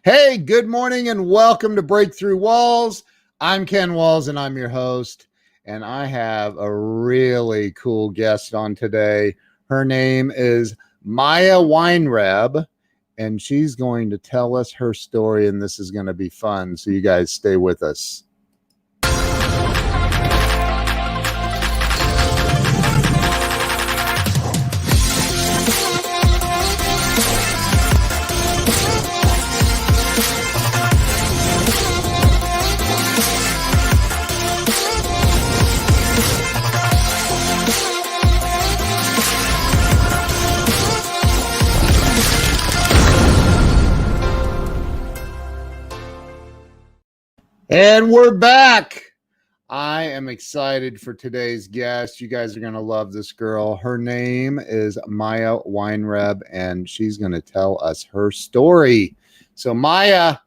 Hey, good morning and welcome to Breakthrough Walls. I'm Ken Walls and I'm your host. And I have a really cool guest on today. Her name is Maya Weinreb, and she's going to tell us her story, and this is going to be fun. So you guys stay with us. And we're back. I am excited for today's guest. You guys are going to love this girl. Her name is Maya Weinreb, and she's going to tell us her story. So, Maya,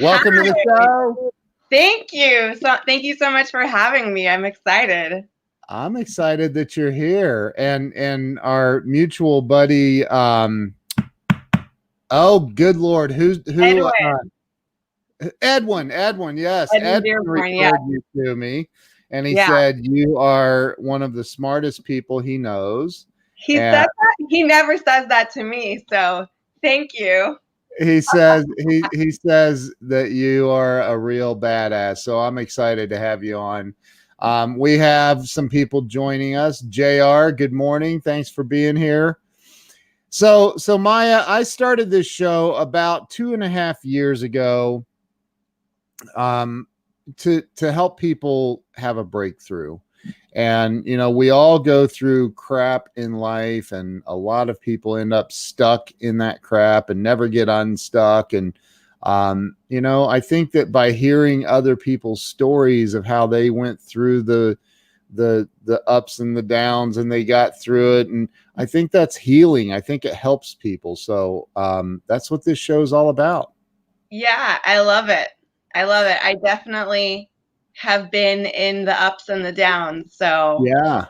welcome to the show. Thank you. Thank you so much for having me. I'm excited. I'm excited that you're here. And our mutual buddy, oh, good Lord, who? Edwin, yes. Edwin referred you to me, and he said you are one of the smartest people he knows. He said that? He never says that to me, so thank you. He says he says that you are a real badass, so I'm excited to have you on. We have some people joining us. JR, good morning. Thanks for being here. So Maya, I started this show about 2.5 years ago to help people have a breakthrough. And, you know, we all go through crap in life, and a lot of people end up stuck in that crap and never get unstuck. And, you know, I think that by hearing other people's stories of how they went through the ups and the downs and they got through it, and I think that's healing. I think it helps people. So that's what this show is all about. Yeah, I love it. I definitely have been in the ups and the downs. So yeah.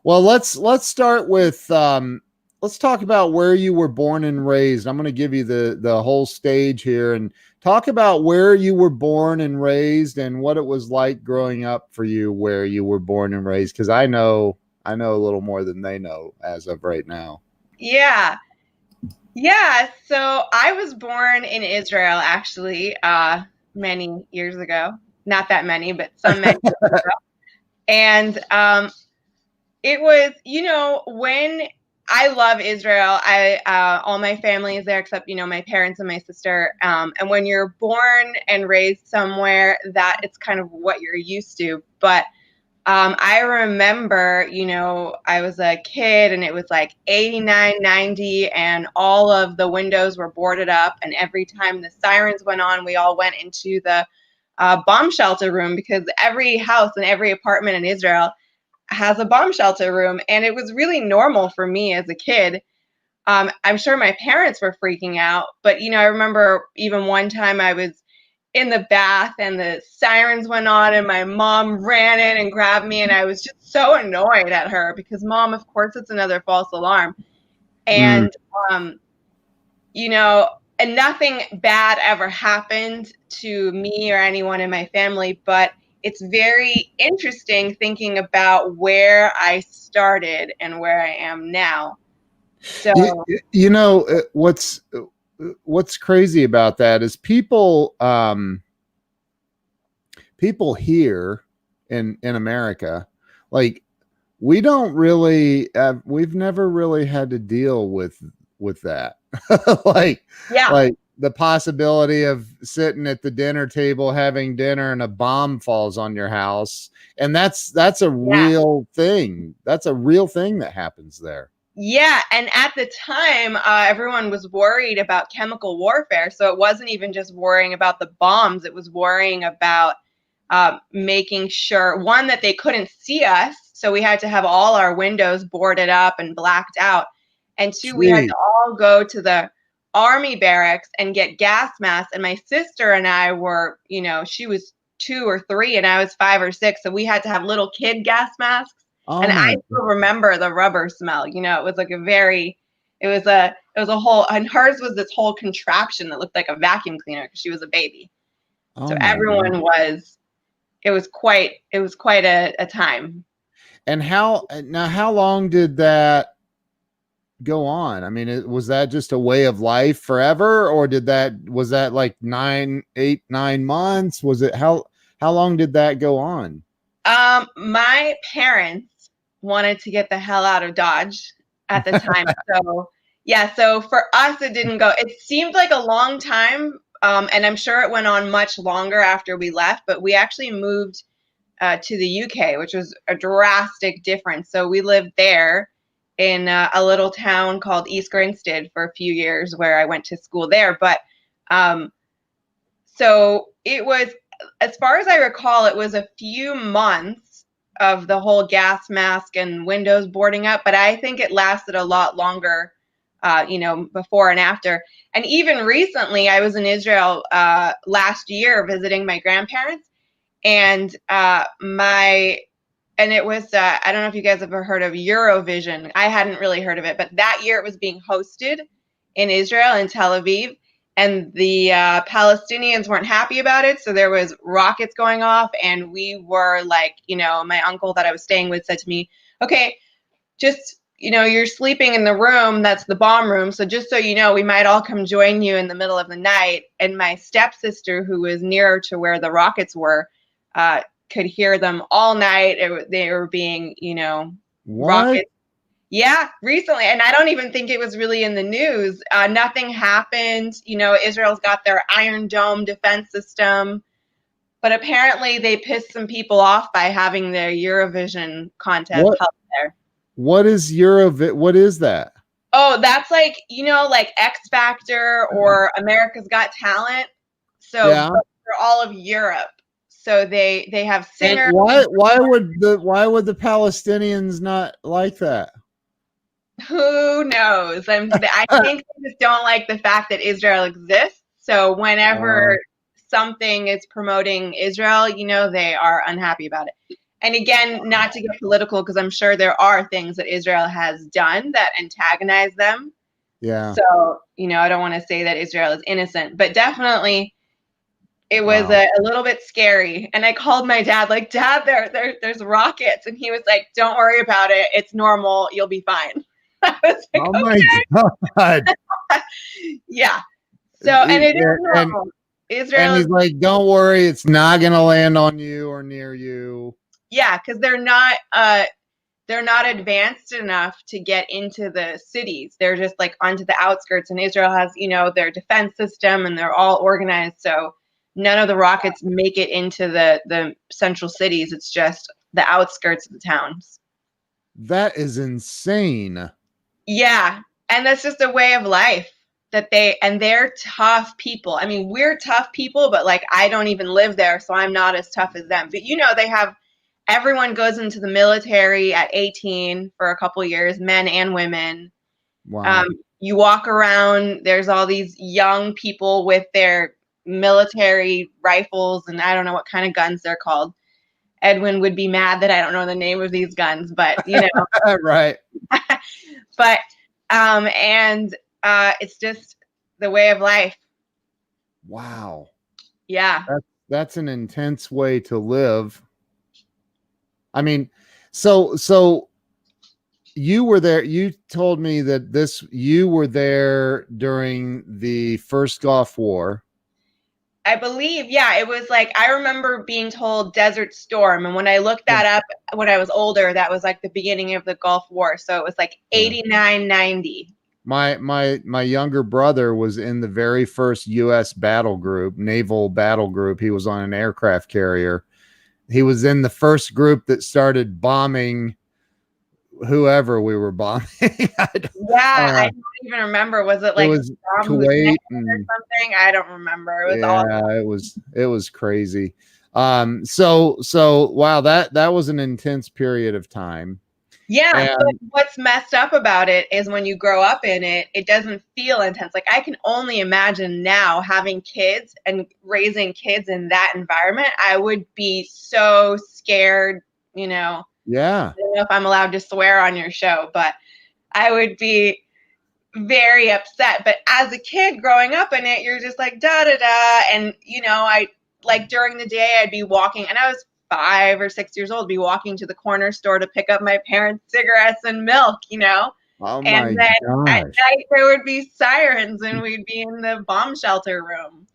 Well, let's start with let's talk about where you were born and raised. I'm going to give you the whole stage here and talk about where you were born and raised and what it was like growing up for you where you were born and raised, because I know a little more than they know as of right now. Yeah. So I was born in Israel, actually, many years ago. Not that many, but some many years ago. And it was, you know, when I love Israel, all my family is there except, you know, my parents and my sister. And when you're born and raised somewhere, that it's kind of what you're used to. But I remember, you know, I was a kid and it was like 89, 90, and all of the windows were boarded up. And every time the sirens went on, we all went into the bomb shelter room, because every house and every apartment in Israel has a bomb shelter room. And it was really normal for me as a kid. I'm sure my parents were freaking out, but, you know, I remember even one time I was in the bath and the sirens went on and my mom ran in and grabbed me, and I was just so annoyed at her because, Mom, of course it's another false alarm. And you know, and nothing bad ever happened to me or anyone in my family, but it's very interesting thinking about where I started and where I am now. So you know what's crazy about that is people here in America, like, we don't really we've never really had to deal with that. like the possibility of sitting at the dinner table having dinner and a bomb falls on your house, and that's a real thing. That's a real thing that happens there. Yeah, and at the time, everyone was worried about chemical warfare. So it wasn't even just worrying about the bombs. It was worrying about making sure, one, that they couldn't see us. So we had to have all our windows boarded up and blacked out. And two, we had to all go to the army barracks and get gas masks. And my sister and I were, you know, she was 2 or 3 and I was 5 or 6. So we had to have little kid gas masks. And I still remember the rubber smell. You know, it was like It was a whole, and hers was this whole contraption that looked like a vacuum cleaner because she was a baby. So Oh my everyone God. was, it was quite a time. And how long did that go on? I mean, was that just a way of life forever, or was that like 9, 8, 9 months? Was it how long did that go on? My parents wanted to get the hell out of Dodge at the time. So yeah, so for us it didn't go. It seemed like a long time, and I'm sure it went on much longer after we left, but we actually moved to the UK, which was a drastic difference. So we lived there in a little town called East Grinstead for a few years, where I went to school there. But so it was, as far as I recall, it was a few months of the whole gas mask and windows boarding up, but I think it lasted a lot longer, before and after. And even recently, I was in Israel last year visiting my grandparents, and it was, I don't know if you guys have ever heard of Eurovision. I hadn't really heard of it, but that year it was being hosted in Israel, in Tel Aviv, and the Palestinians weren't happy about it. So there was rockets going off, and we were like, my uncle that I was staying with said to me, okay, just, you're sleeping in the room, that's the bomb room. So just so you know, we might all come join you in the middle of the night. And my stepsister, who was nearer to where the rockets were, could hear them all night. They were being, What? rockets. Yeah, recently. And I don't even think it was really in the news. Nothing happened. Israel's got their Iron Dome defense system. But apparently they pissed some people off by having their Eurovision contest What? held there. What is What is that? Oh, that's like, like X Factor or America's Got Talent. So Yeah. but for all of Europe. So they have And singers. why would the Palestinians not like that? Who knows? I think they just don't like the fact that Israel exists. So whenever something is promoting Israel, they are unhappy about it. And again, not to get political, because I'm sure there are things that Israel has done that antagonize them. Yeah. So, I don't want to say that Israel is innocent, but definitely it was Wow. a little bit scary. And I called my dad, like, Dad, there's rockets. And he was like, don't worry about it. It's normal. You'll be fine. I was like, Oh my God. yeah. So, and it is normal. Israel, and he's like, don't worry, it's not gonna land on you or near you. Yeah, because they're not advanced enough to get into the cities. They're just like onto the outskirts. And Israel has, their defense system, and they're all organized. So none of the rockets make it into the central cities. It's just the outskirts of the towns. That is insane. Yeah. And that's just a way of life that they're tough people. I mean, we're tough people, but like, I don't even live there, so I'm not as tough as them. But they have, everyone goes into the military at 18 for a couple years, men and women. Wow. You walk around, there's all these young people with their military rifles, and I don't know what kind of guns they're called. Edwin would be mad that I don't know the name of these guns, but Right. But and it's just the way of life. Wow. Yeah. That's an intense way to live. I mean, so you were there. You told me that you were there during the first Gulf War. I believe, yeah, it was like, I remember being told Desert Storm. And when I looked that up when I was older, that was like the beginning of the Gulf War. So it was like 89, 90. My younger brother was in the very first U.S. battle group, naval battle group. He was on an aircraft carrier. He was in the first group that started bombing whoever we were bombing. I don't even remember. Was it like Kuwait or something? I don't remember. It was awful. it was crazy. So wow, that was an intense period of time. Yeah, but what's messed up about it is when you grow up in it, it doesn't feel intense. Like, I can only imagine now having kids and raising kids in that environment. I would be so scared, Yeah. I don't know if I'm allowed to swear on your show, but I would be very upset. But as a kid growing up in it, you're just like, da da da. And, I like during the day, I'd be walking, and I was 5 or 6 years old, be walking to the corner store to pick up my parents' cigarettes and milk, Oh And my then at gosh. night, there would be sirens, and we'd be in the bomb shelter room.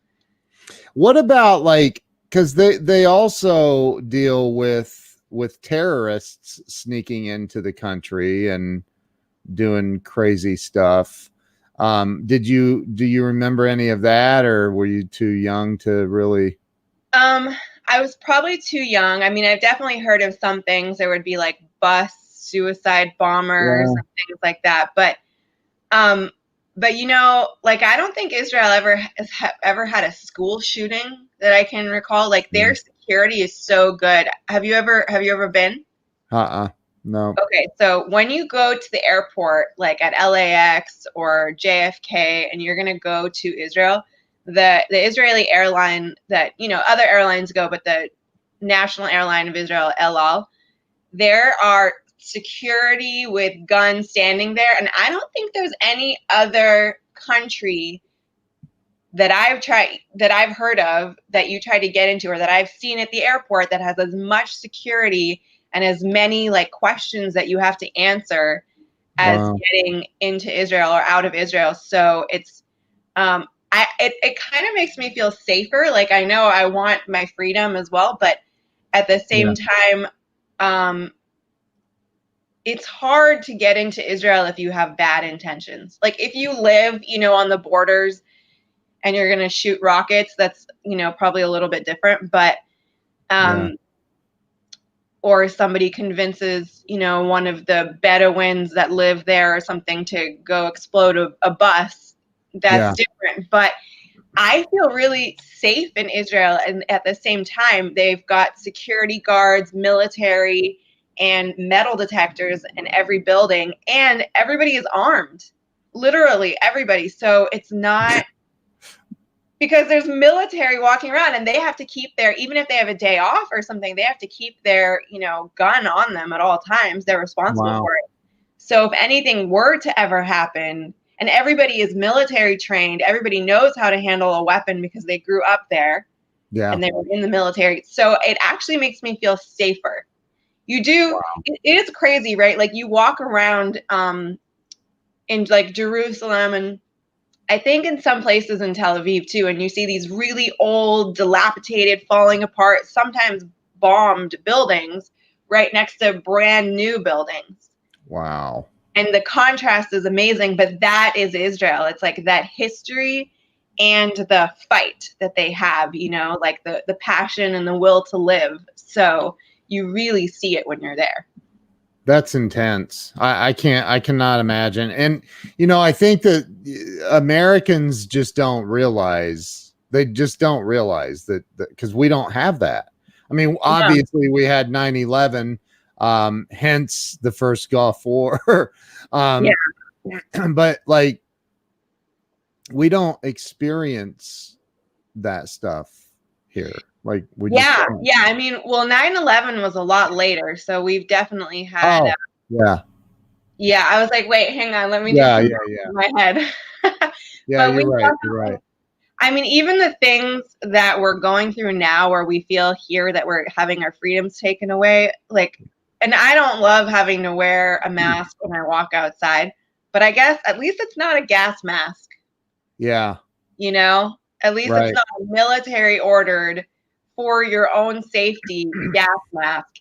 What about like, because they also deal with terrorists sneaking into the country and doing crazy stuff. Do you remember any of that, or were you too young to really? I was probably too young. I mean, I've definitely heard of some things. There would be like bus suicide bombers and things like that. But like, I don't think Israel ever had a school shooting that I can recall. Like, their security is so good. Have you ever been? No. Okay, so when you go to the airport, like at LAX or JFK, and you're gonna go to Israel, the Israeli airline that other airlines go, but the national airline of Israel, El Al, there are security with guns standing there, and I don't think there's any other country that I've heard of that you try to get into, or that I've seen at the airport, that has as much security and as many like questions that you have to answer as getting into Israel or out of Israel. So it's it kind of makes me feel safer. Like, I know I want my freedom as well, but at the same time, it's hard to get into Israel if you have bad intentions. Like, if you live, on the borders and you're going to shoot rockets, that's, probably a little bit different. But or somebody convinces, one of the Bedouins that live there or something to go explode a bus, that's different. But I feel really safe in Israel, and at the same time, they've got security guards, military, and metal detectors in every building, and everybody is armed, literally everybody. So it's not, because there's military walking around, and they have to keep even if they have a day off or something, they have to keep their, gun on them at all times. They're responsible for it. So if anything were to ever happen, and everybody is military trained, everybody knows how to handle a weapon because they grew up there and they were in the military. So it actually makes me feel safer. You do. It is crazy, right? Like, you walk around in like Jerusalem, and I think in some places in Tel Aviv too, and you see these really old, dilapidated, falling apart, sometimes bombed buildings right next to brand new buildings. Wow. And the contrast is amazing, but that is Israel. It's like that history and the fight that they have, like the passion and the will to live. So you really see it when you're there. That's intense. I cannot imagine. And, I think that Americans just don't realize, that because we don't have that. I mean, obviously we had 9/11, hence the first Gulf War. But like, we don't experience that stuff here. Like, we just don't. I mean, well, 9/11 was a lot later, so we've definitely had. I was like, wait, hang on, let me do something in my head. But you're right. You're right. I mean, even the things that we're going through now, where we feel here that we're having our freedoms taken away, like, and I don't love having to wear a mask when I walk outside, but I guess at least it's not a gas mask. Yeah. At least it's not a military ordered for your own safety gas mask.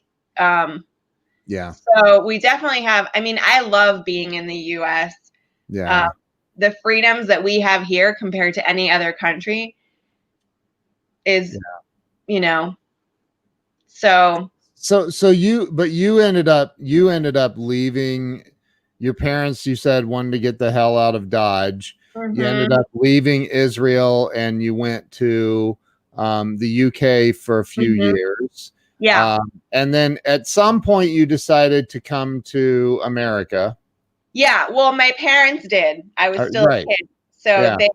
So we definitely have, I mean, I love being in the US. The freedoms that we have here compared to any other country is, so you ended up leaving your parents. You said wanted to get the hell out of Dodge. You ended up leaving Israel, and you went to the UK for a few years. And then at some point you decided to come to America. Well, my parents did. I was still a kid. So they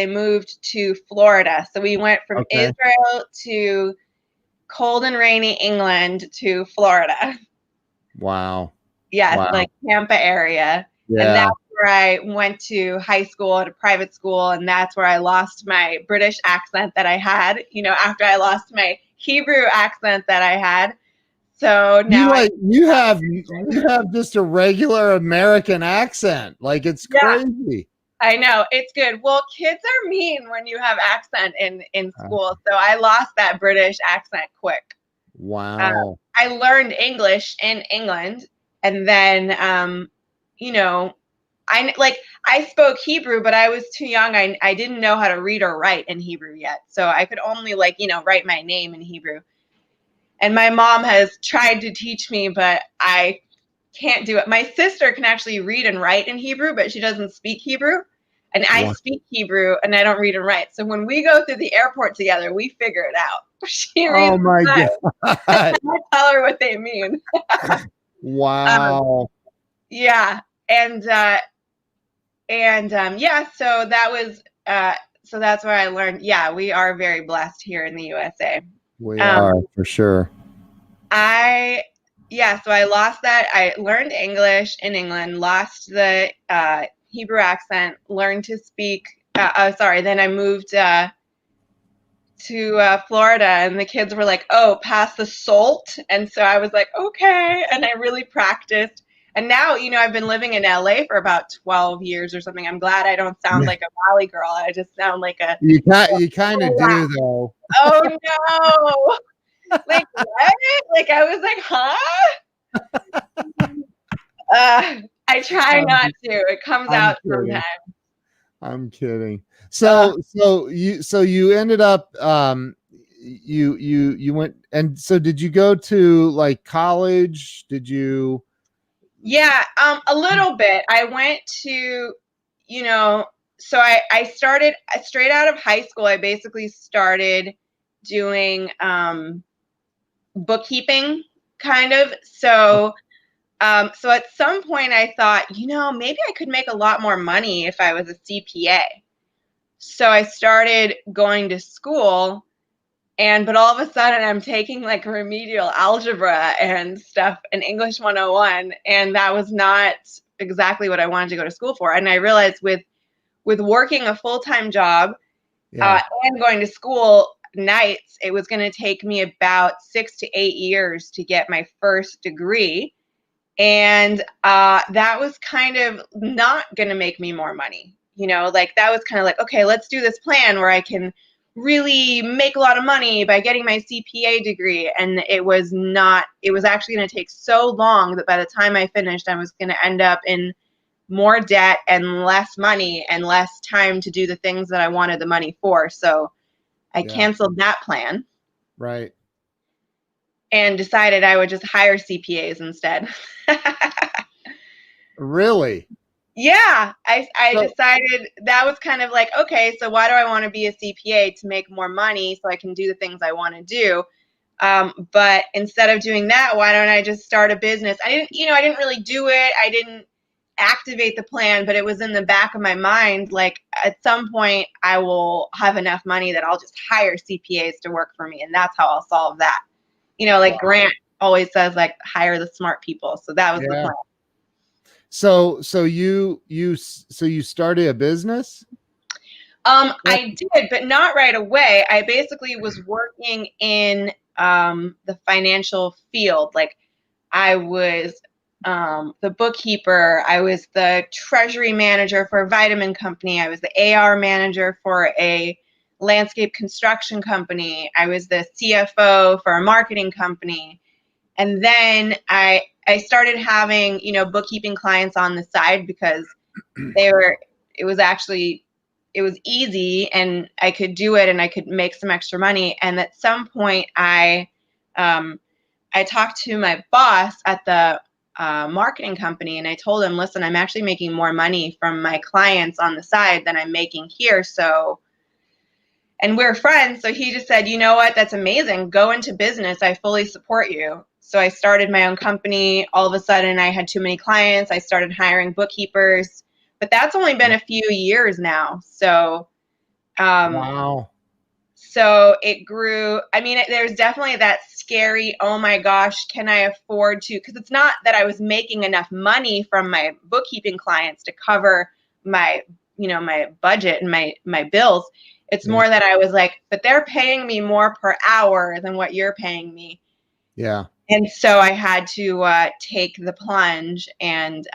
moved to Florida. So we went from Israel to cold and rainy England to Florida. Wow. Like Tampa area. And that's where I went to high school at a private school, and that's where I lost my British accent that I had, after I lost my Hebrew accent that I had. So now you have just a regular American accent. Like, it's crazy. I know, it's good. Well, kids are mean when you have accent in school, so I lost that British accent quick. Wow. I learned English in England, and then I spoke Hebrew, but I was too young. I didn't know how to read or write in Hebrew yet, so I could only write my name in Hebrew. And my mom has tried to teach me, but I can't do it. My sister can actually read and write in Hebrew, but she doesn't speak Hebrew. And I speak Hebrew, and I don't read and write. So when we go through the airport together, we figure it out. She reads. Oh my God! I tell her what they mean. Wow. Yeah, and yeah. So that was so that's where I learned. Yeah, we are very blessed here in the USA. We are, for sure. So I lost that. I learned English in England, lost the Hebrew accent, learned to speak. Then I moved to Florida, and the kids were like, "Oh, pass the salt," and so I was like, "Okay," and I really practiced. And now, I've been living in LA for about 12 years or something. I'm glad I don't sound like a Valley girl. I just sound like a. You kind of do, though. Oh no! Like what? Like I was like, huh? I try not to. It comes out sometimes. I'm kidding. So you ended up you went, and so did you go to like college? Did you? Yeah, a little bit. I went to, so I started straight out of high school. I basically started doing bookkeeping, kind of. So at some point I thought, maybe I could make a lot more money if I was a CPA. So I started going to school, but all of a sudden I'm taking like remedial algebra and stuff and English 101, and that was not exactly what I wanted to go to school for. And I realized with working a full-time job and going to school nights, it was going to take me about 6 to 8 years to get my first degree. And that was kind of not going to make me more money. That was kind of like, okay, let's do this plan where I can really make a lot of money by getting my CPA degree. And it was actually going to take so long that by the time I finished, I was going to end up in more debt and less money and less time to do the things that I wanted the money for. So I canceled that plan. Right. And decided I would just hire CPAs instead. Really? Yeah, I decided that was kind of like, okay, so why do I want to be a CPA? To make more money so I can do the things I want to do. But instead of doing that, why don't I just start a business? I didn't really do it. I didn't activate the plan, but it was in the back of my mind. Like at some point I will have enough money that I'll just hire CPAs to work for me. And that's how I'll solve that. Grant always says like hire the smart people. So that was the plan. So you started a business? I did, but not right away. I basically was working in the financial field. Like I was the bookkeeper. I was the treasury manager for a vitamin company. I was the AR manager for a landscape construction company. I was the CFO for a marketing company. And then I started having, bookkeeping clients on the side because it was easy and I could do it and I could make some extra money. And at some point I talked to my boss at the marketing company and I told him, listen, I'm actually making more money from my clients on the side than I'm making here. And we're friends. So he just said, you know what? That's amazing. Go into business. I fully support you. So I started my own company. All of a sudden I had too many clients. I started hiring bookkeepers, but that's only been a few years now. So, wow. So it grew. I mean, there's definitely that scary, oh my gosh, can I afford to? Because it's not that I was making enough money from my bookkeeping clients to cover my, my budget and my bills. It's more that I was like, but they're paying me more per hour than what you're paying me. Yeah. And so I had to take the plunge and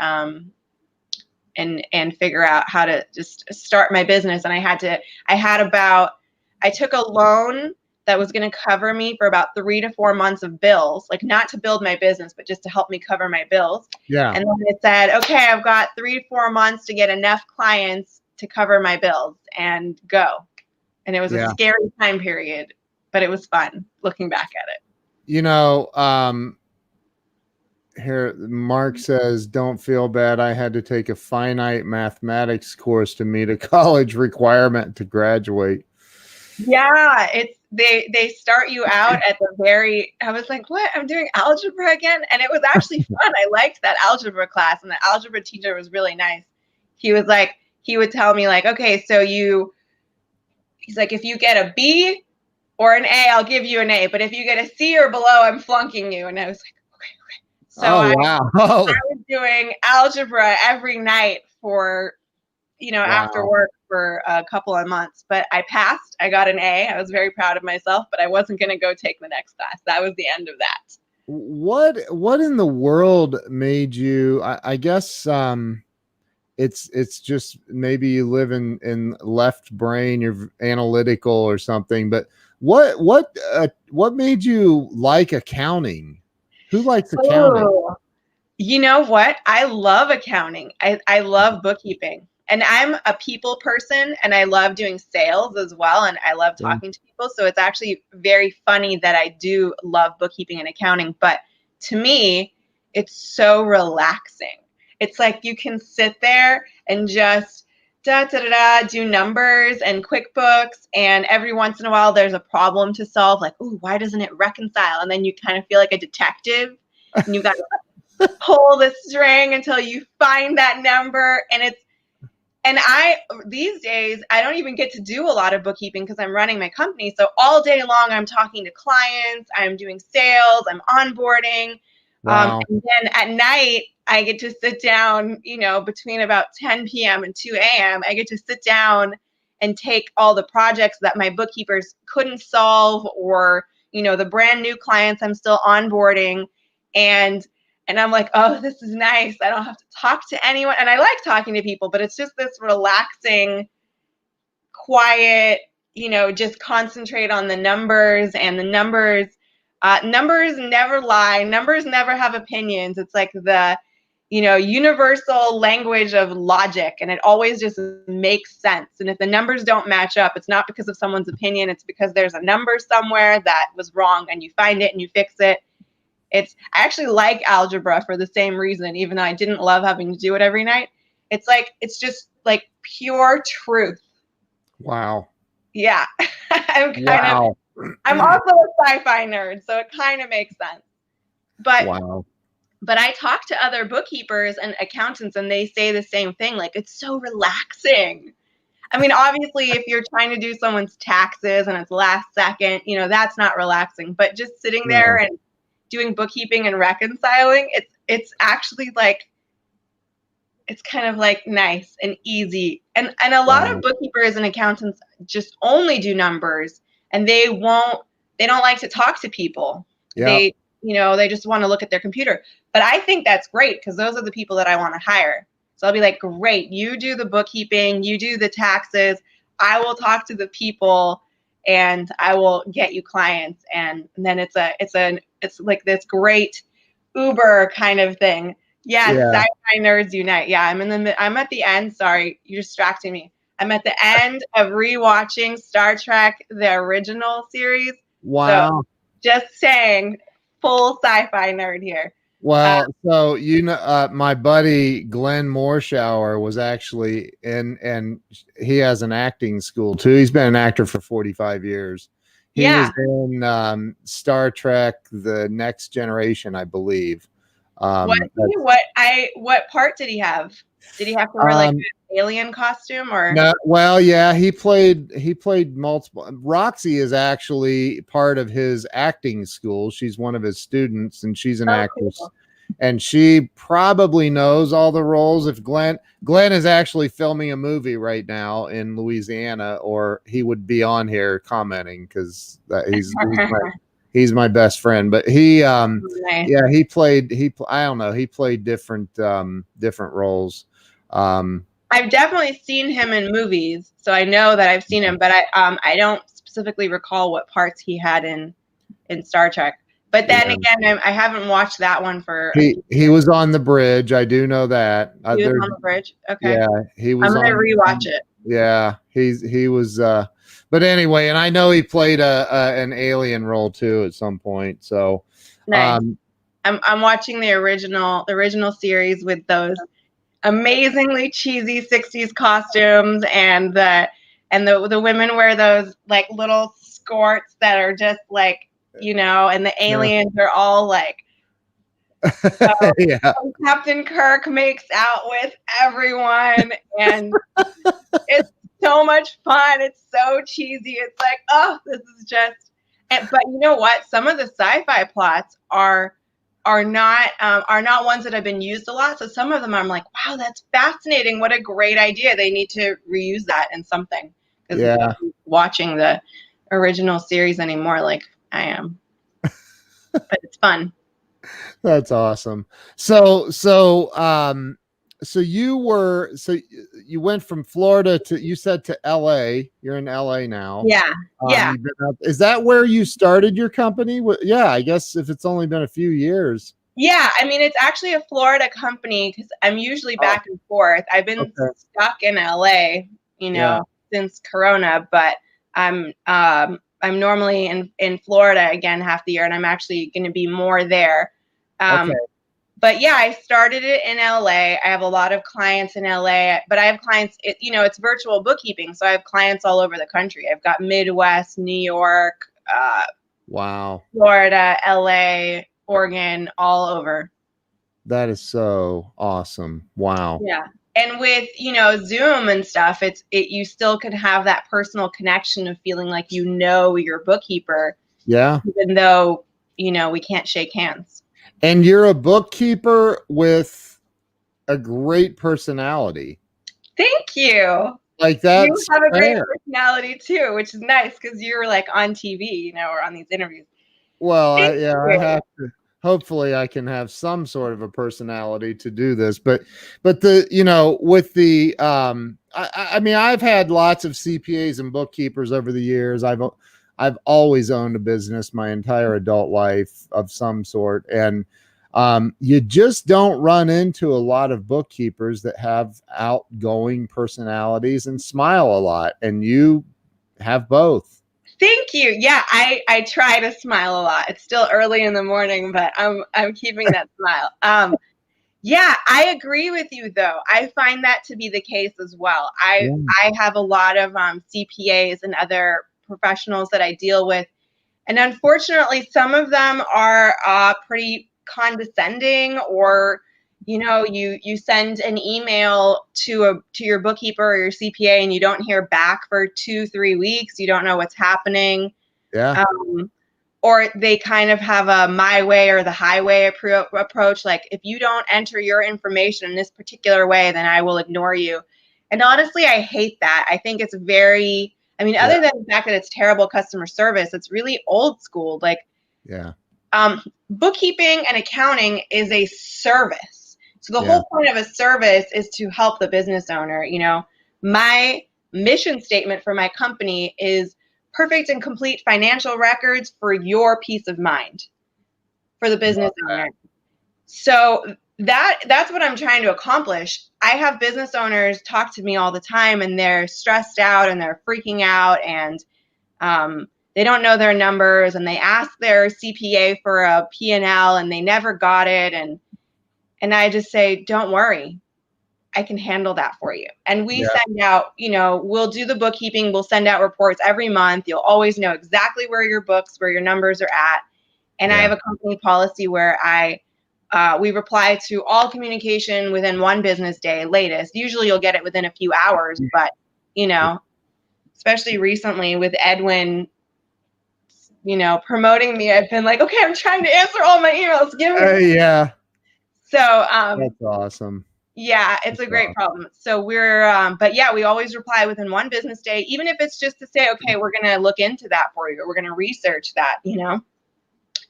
figure out how to just start my business. And I took a loan that was going to cover me for about 3 to 4 months of bills, like not to build my business, but just to help me cover my bills. Yeah. And then it said, okay, I've got 3 to 4 months to get enough clients to cover my bills and go. And it was a scary time period, but it was fun looking back at it. Here, Mark says, don't feel bad. I had to take a finite mathematics course to meet a college requirement to graduate. Yeah, they start you out at the very, I was like, what? I'm doing algebra again? And it was actually fun. I liked that algebra class, and the algebra teacher was really nice. He would tell me like, okay, so he's like, if you get a B or an A, I'll give you an A. But if you get a C or below, I'm flunking you. And I was like, okay. So I was doing algebra every night for, after work for a couple of months. But I passed. I got an A. I was very proud of myself, but I wasn't going to go take the next class. That was the end of that. What in the world made you, I guess it's just maybe you live in left brain, you're analytical or something, but what made you like accounting? Who likes accounting? Oh, you know what? I love accounting. I love bookkeeping. And I'm a people person, and I love doing sales as well, and I love talking to people. So it's actually very funny that I do love bookkeeping and accounting. But to me, it's so relaxing. It's like you can sit there and just do numbers and QuickBooks, and every once in a while there's a problem to solve, like, ooh, why doesn't it reconcile? And then you kind of feel like a detective, and you got to pull the string until you find that number. And these days, I don't even get to do a lot of bookkeeping because I'm running my company. So all day long, I'm talking to clients, I'm doing sales, I'm onboarding. Wow. And then at night, I get to sit down, between about 10 p.m. and 2 a.m., I get to sit down and take all the projects that my bookkeepers couldn't solve, or, the brand new clients I'm still onboarding. And I'm like, oh, this is nice. I don't have to talk to anyone. And I like talking to people, but it's just this relaxing, quiet, just concentrate on the numbers. And the numbers never lie. Numbers never have opinions. It's like the, universal language of logic. And it always just makes sense. And if the numbers don't match up, it's not because of someone's opinion. It's because there's a number somewhere that was wrong, and you find it and you fix it. I actually like algebra for the same reason, even though I didn't love having to do it every night. It's just like pure truth. Wow. Yeah. I'm also a sci-fi nerd, so it kind of makes sense. But I talk to other bookkeepers and accountants, and they say the same thing. Like, it's so relaxing. I mean, obviously, if you're trying to do someone's taxes and it's last second, that's not relaxing. But just sitting there and doing bookkeeping and reconciling, it's actually like, it's kind of like nice and easy. And a lot of bookkeepers and accountants just only do numbers, and they don't like to talk to people. They just want to look at their computer. But I think that's great, because those are the people that I want to hire. So I'll be like, great, you do the bookkeeping, you do the taxes, I will talk to the people, and I will get you clients. And then it's like this great Uber kind of thing. Sci-fi nerds unite. Yeah, I'm at the end. Sorry, you're distracting me. I'm at the end of rewatching Star Trek, the original series. Wow. So just saying, full sci-fi nerd here. Well, so my buddy Glenn Morshower was actually and he has an acting school too. He's been an actor for 45 years. He was in Star Trek: The Next Generation, I believe. What what part did he have? Did he have to wear like um, an alien costume or? no, well, yeah, he played multiple. Roxy is actually part of his acting school. She's one of his students, and she's an Oh, actress. cool. And she probably knows all the roles. If Glenn is actually filming a movie right now in Louisiana, or he would be on here commenting because he's my best friend. But Nice. yeah, I don't know, he played different roles. I've definitely seen him in movies, so I know that I've seen him, but I don't specifically recall what parts he had in Star Trek. But then Yeah. again, I haven't watched that one for a few He years. was on the bridge. I do know that. He was There, on the bridge. Okay, yeah, he I'm was gonna on. rewatch it. Yeah, he was. But anyway, and I know he played an alien role too at some point. So, Nice. um, I'm watching the original series with those amazingly cheesy 60s costumes and the women wear those like little skirts that are just like, and the aliens are all like, yeah, Captain Kirk makes out with everyone, and it's so much fun. It's so cheesy. It's like, oh, this is just. But you know what? Some of the sci-fi plots are not ones that have been used a lot. So some of them I'm like, wow, that's fascinating. What a great idea. They need to reuse that in something because yeah. watching the original series anymore like I am. But it's fun. That's awesome. So you went from Florida to, you said, to LA. You're in LA now. Yeah. Yeah. You've been up, is that where you started your company? Yeah, I guess if it's only been a few years. Yeah, I mean, it's actually a Florida company because I'm usually Oh, back and forth. I've been okay. stuck in LA, Yeah. since Corona, but I'm normally in Florida again half the year, and I'm actually going to be more there. Okay. But yeah, I started it in LA. I have a lot of clients in LA, but I have clients. It's virtual bookkeeping, so I have clients all over the country. I've got Midwest, New York, Wow. Florida, LA, Oregon, all over. That is so awesome. Wow. Yeah. And with, Zoom and stuff, you still can have that personal connection of feeling like your bookkeeper, Yeah. even though, we can't shake hands. And you're a bookkeeper with a great personality. Thank you. Like, You that's have a great fair. personality too, which is nice because you're like on TV, or on these interviews. Well, Thank I you. have to. Hopefully, I can have some sort of a personality to do this. But with the I mean, I've had lots of CPAs and bookkeepers over the years. I've always owned a business my entire adult life of some sort, and you just don't run into a lot of bookkeepers that have outgoing personalities and smile a lot, and you have both. Thank you. Yeah, I try to smile a lot. It's still early in the morning, but I'm keeping that smile. Yeah, I agree with you though. I find that to be the case as well. I Yeah. I have a lot of CPAs and other professionals that I deal with, and unfortunately, some of them are pretty condescending, or you send an email to your bookkeeper or your CPA and you don't hear back for 2-3 weeks. You don't know what's happening. Yeah. Or they kind of have a my way or the highway approach. Like, if you don't enter your information in this particular way, then I will ignore you. And honestly, I hate that. I think it's Yeah. other than the fact that it's terrible customer service, it's really old school. Like, Yeah. bookkeeping and accounting is a service. So the Yeah. whole point of a service is to help the business owner. My mission statement for my company is perfect and complete financial records for your peace of mind for the business owner. So that's what I'm trying to accomplish. I have business owners talk to me all the time, and they're stressed out and they're freaking out, and they don't know their numbers, and they ask their CPA for a P&L and they never got it. And I just say, don't worry. I can handle that for you. And we Yeah. send out, we'll do the bookkeeping. We'll send out reports every month. You'll always know exactly where your numbers are at. And I Yeah. have a company policy where I We reply to all communication within 1 business day latest. Usually you'll get it within a few hours, but especially recently with Edwin, promoting me, I've been like, okay, I'm trying to answer all my emails. Give me. Yeah. So That's awesome. yeah, it's a great problem. So but yeah, we always reply within 1 business day, even if it's just to say, okay, we're going to look into that for you, or we're going to research that,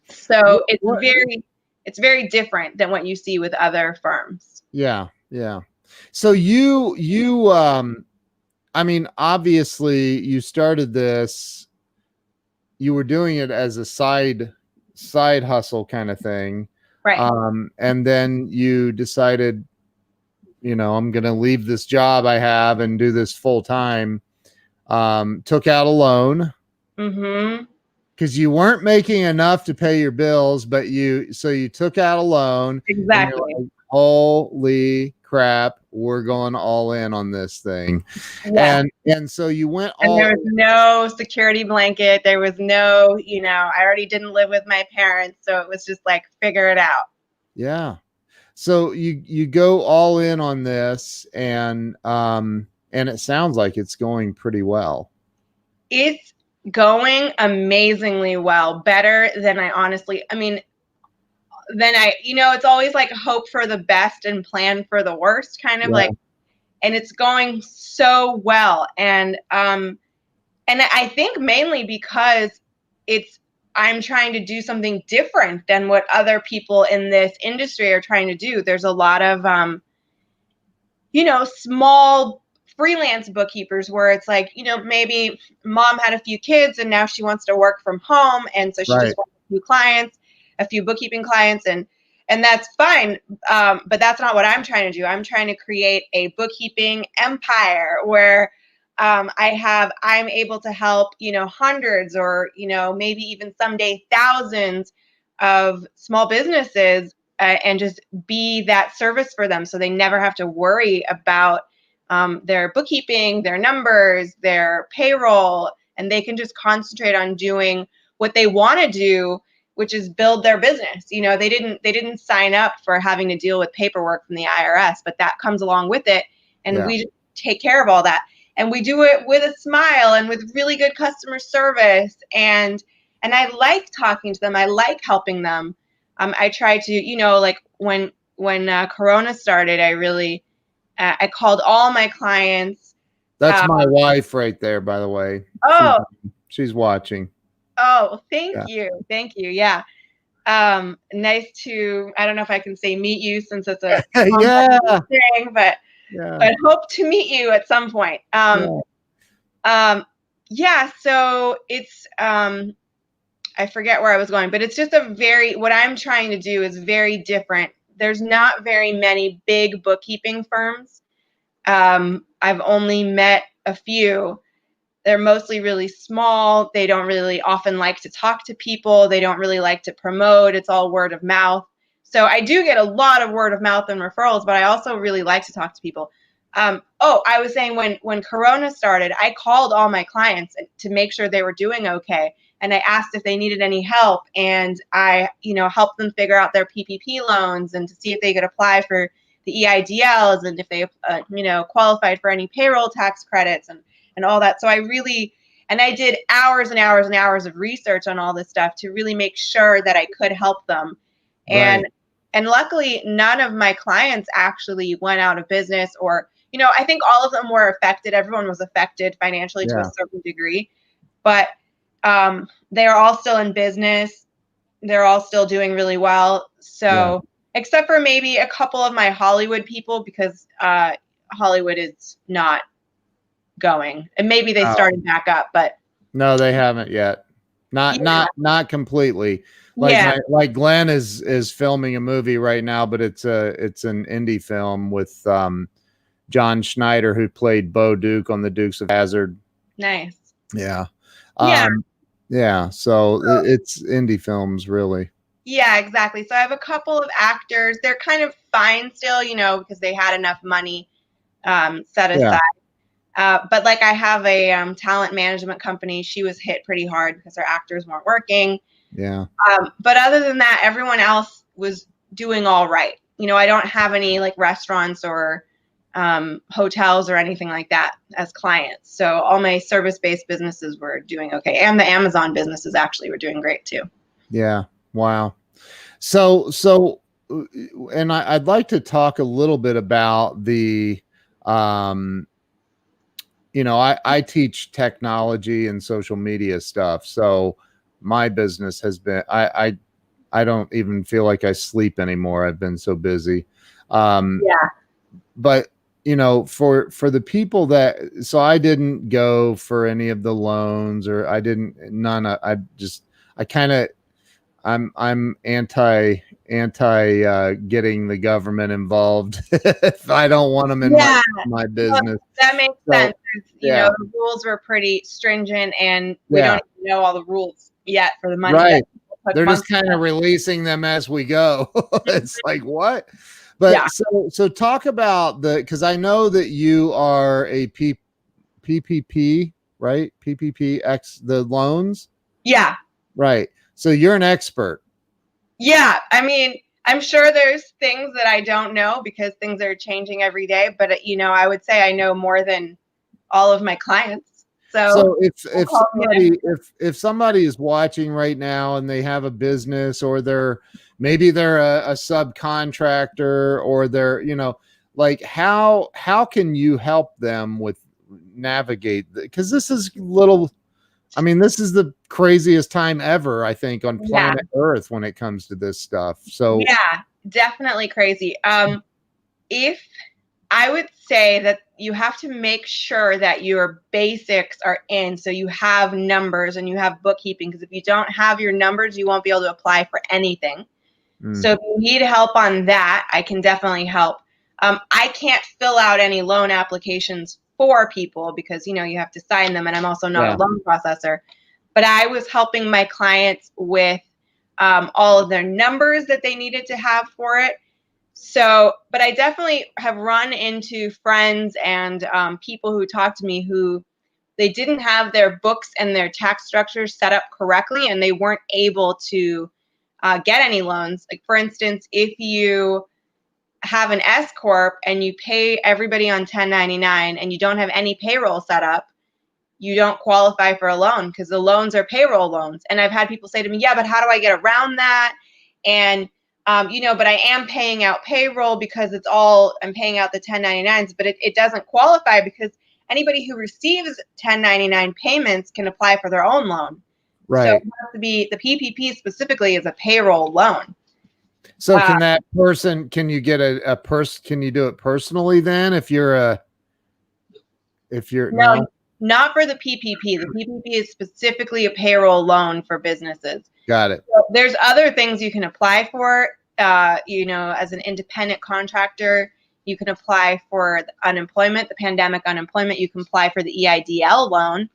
So it's very different than what you see with other firms. Yeah. Yeah. So I mean, obviously you started this, you were doing it as a side hustle kind of thing. Right. And then you decided, I'm going to leave this job I have and do this full time. Took out a loan. Mm-hmm. Because you weren't making enough to pay your bills, but so you took out a loan. Exactly. And you're like, holy crap, we're going all in on this thing. Yeah. And so you went and all. there was no security blanket. There was no, I already didn't live with my parents, so it was just like, figure it out. Yeah. So you go all in on this, and it sounds like it's going pretty well. It's going amazingly well, better than it's always like hope for the best and plan for the worst, kind of like, and it's going so well. And I think mainly because I'm trying to do something different than what other people in this industry are trying to do. There's a lot of, small freelance bookkeepers where it's like, maybe mom had a few kids and now she wants to work from home. And so she just wants a few bookkeeping clients, and that's fine. But that's not what I'm trying to do. I'm trying to create a bookkeeping empire where I'm able to help, hundreds or, maybe even someday thousands of small businesses, and just be that service for them, so they never have to worry about their bookkeeping, their numbers, their payroll, and they can just concentrate on doing what they want to do, which is build their business. They didn't sign up for having to deal with paperwork from the IRS, but that comes along with it, and we just take care of all that. And we do it with a smile and with really good customer service. And I like talking to them. I like helping them. I try to, like when Corona started, I called all my clients. That's my wife right there, by the way. Oh, she's watching. Oh, thank you. Thank you. Yeah. Nice to, I don't know if I can say meet you since it's a thing, but hope to meet you at some point. So it's, I forget where I was going, but it's just what I'm trying to do is very different. There's not very many big bookkeeping firms. I've only met a few. They're mostly really small. They don't really often like to talk to people. They don't really like to promote. It's all word of mouth. So I do get a lot of word of mouth and referrals, but I also really like to talk to people. I was saying when Corona started, I called all my clients to make sure they were doing okay. And I asked if they needed any help. And I, helped them figure out their PPP loans and to see if they could apply for the EIDLs and if they, qualified for any payroll tax credits and all that. So I did hours and hours and hours of research on all this stuff to really make sure that I could help them. And luckily, none of my clients actually went out of business or, I think all of them were affected. Everyone was affected financially to a certain degree, but they're all still in business. They're all still doing really well. So except for maybe a couple of my Hollywood people, because Hollywood is not going, and maybe they started back up, but no, they haven't yet. Not completely. Like Glenn is filming a movie right now, but it's an indie film with John Schneider, who played Bo Duke on the Dukes of Hazzard. Nice. Yeah. So it's indie films, really. Yeah, exactly. So I have a couple of actors. They're kind of fine still, because they had enough money set aside. But like I have a talent management company. She was hit pretty hard because her actors weren't working. Yeah. But other than that, everyone else was doing all right. I don't have any like restaurants or hotels or anything like that as clients. So all my service-based businesses were doing okay. And the Amazon businesses actually were doing great too. Yeah. Wow. So, and I'd like to talk a little bit about the, I teach technology and social media stuff. So my business has been, I don't even feel like I sleep anymore. I've been so busy. Yeah. But for the people that, so I didn't go for any of the loans, or I didn't, none. I kind of, I'm anti getting the government involved if I don't want them in my business. That makes sense. The rules were pretty stringent, and we don't even know all the rules yet for the money. Right. They're just kind of releasing them as we go. It's like, what? But so talk about because I know that you are a PPP, right? PPP the loans. Yeah. Right. So you're an expert. Yeah. I mean, I'm sure there's things that I don't know because things are changing every day, but I would say I know more than all of my clients. So if somebody is watching right now and they have a business, or maybe they're a subcontractor, or they're, like how can you help them with navigate, because this is this is the craziest time ever, I think, on planet Earth when it comes to this stuff. So yeah, definitely crazy. If I would say that you have to make sure that your basics are in, so you have numbers and you have bookkeeping, because if you don't have your numbers, you won't be able to apply for anything. So if you need help on that, I can definitely help. I can't fill out any loan applications for people because, you have to sign them, and I'm also not a loan processor. But I was helping my clients with all of their numbers that they needed to have for it. So, but I definitely have run into friends and people who talk to me who they didn't have their books and their tax structures set up correctly, and they weren't able to get any loans. Like, for instance, if you have an S corp and you pay everybody on 1099 and you don't have any payroll set up, you don't qualify for a loan because the loans are payroll loans. And I've had people say to me, yeah, but how do I get around that? And but I am paying out payroll because I'm paying out the 1099s, but it doesn't qualify because anybody who receives 1099 payments can apply for their own loan. Right. So it has to be, the PPP specifically is a payroll loan. So can that person, can you get a person, can you do it personally then if you're no, not for the PPP. The PPP is specifically a payroll loan for businesses. Got it. So there's other things you can apply for. As an independent contractor, you can apply for the unemployment, the pandemic unemployment. You can apply for the EIDL loan,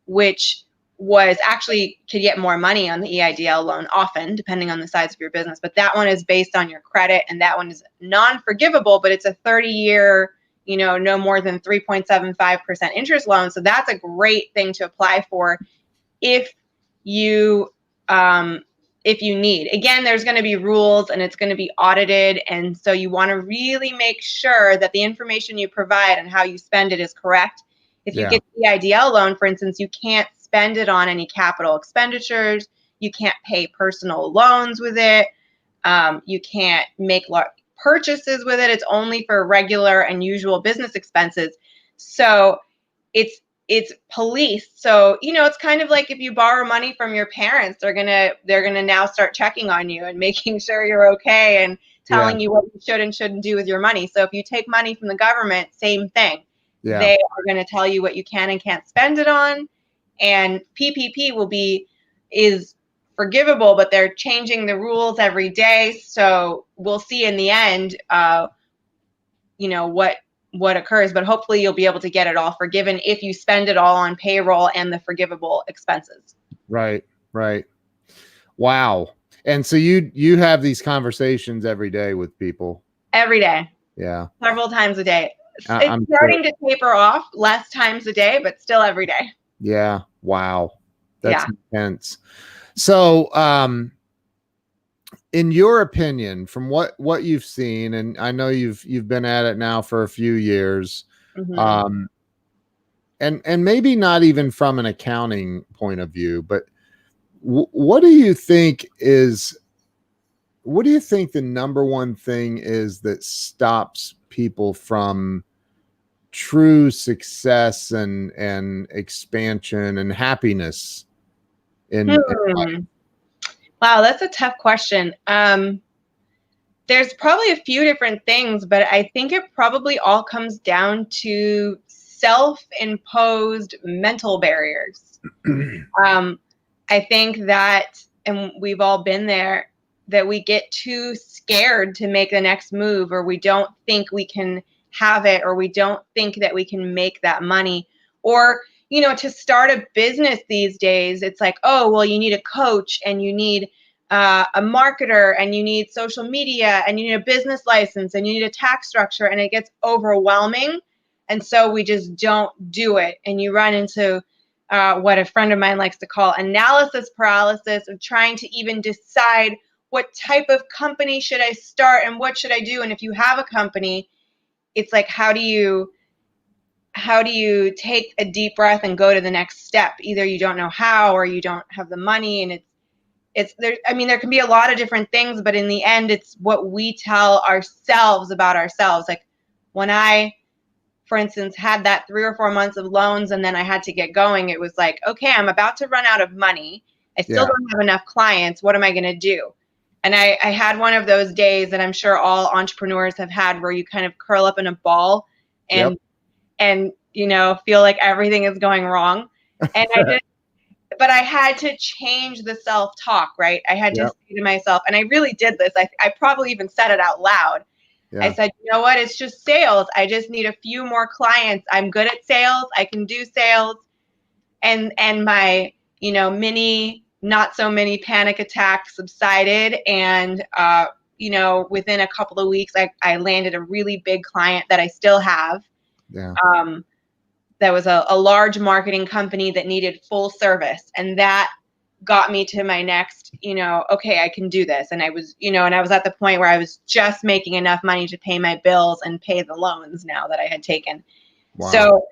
which was actually could get more money on the EIDL loan often, depending on the size of your business. But that one is based on your credit, and that one is non-forgivable, but it's a 30-year, no more than 3.75% interest loan. So that's a great thing to apply for if you need. Again, there's going to be rules and it's going to be audited. And so you want to really make sure that the information you provide and how you spend it is correct. If you get the EIDL loan, for instance, you can't spend it on any capital expenditures. You can't pay personal loans with it. You can't make large purchases with it. It's only for regular and usual business expenses. So it's police. So, it's kind of like if you borrow money from your parents, they're gonna now start checking on you and making sure you're okay and telling you what you should and shouldn't do with your money. So if you take money from the government, same thing. They are going to tell you what you can and can't spend it on. And PPP is forgivable, but they're changing the rules every day. So we'll see in the end, what occurs, but hopefully you'll be able to get it all forgiven if you spend it all on payroll and the forgivable expenses. Right. Wow. And so you have these conversations every day with people? Every day. Yeah. Several times a day. It's starting to taper off, less times a day, but still every day. Yeah. Wow. That's intense. So, in your opinion, from what you've seen, and I know you've been at it now for a few years, Mm-hmm. um, and maybe not even from an accounting point of view, but what do you think is what do you think the number one thing is that stops people from true success and expansion and happiness in Hmm. Wow, that's a tough question. There's probably a few different things, but I think it probably all comes down to self-imposed mental barriers. life? I think that, and we've all been there, that we get too scared to make the next move, or we don't think we can have it, or we don't think that we can make that money. Or, to start a business these days, it's like, oh, well, you need a coach, and you need a marketer, and you need social media, and you need a business license, and you need a tax structure, and it gets overwhelming. And so we just don't do it. And you run into what a friend of mine likes to call analysis paralysis, of trying to even decide what type of company should I start and what should I do. And if you have a company, it's like, how do you take a deep breath and go to the next step? Either you don't know how, or you don't have the money. And it's there. I mean, there can be a lot of different things, but in the end, it's what we tell ourselves about ourselves. Like, when I, for instance, had that 3 or 4 months of loans, and then I had to get going, it was like, okay, I'm about to run out of money. I still Yeah. don't have enough clients. What am I going to do? And I had one of those days that I'm sure all entrepreneurs have had, where you kind of curl up in a ball Yep. and feel like everything is going wrong. And but I had to change the self-talk, right? I had to Yep. say to myself, and I really did this. I probably even said it out loud. I Yeah. said, you know what? It's just sales. I just need a few more clients. I'm good at sales. I can do sales. And my, mini, not so many panic attacks subsided. And, within a couple of weeks, I landed a really big client that I still have. Yeah. Um, that was a large marketing company that needed full service. And that got me to my next, okay, I can do this. And I was at the point where I was just making enough money to pay my bills and pay the loans now that I had taken. Wow. So,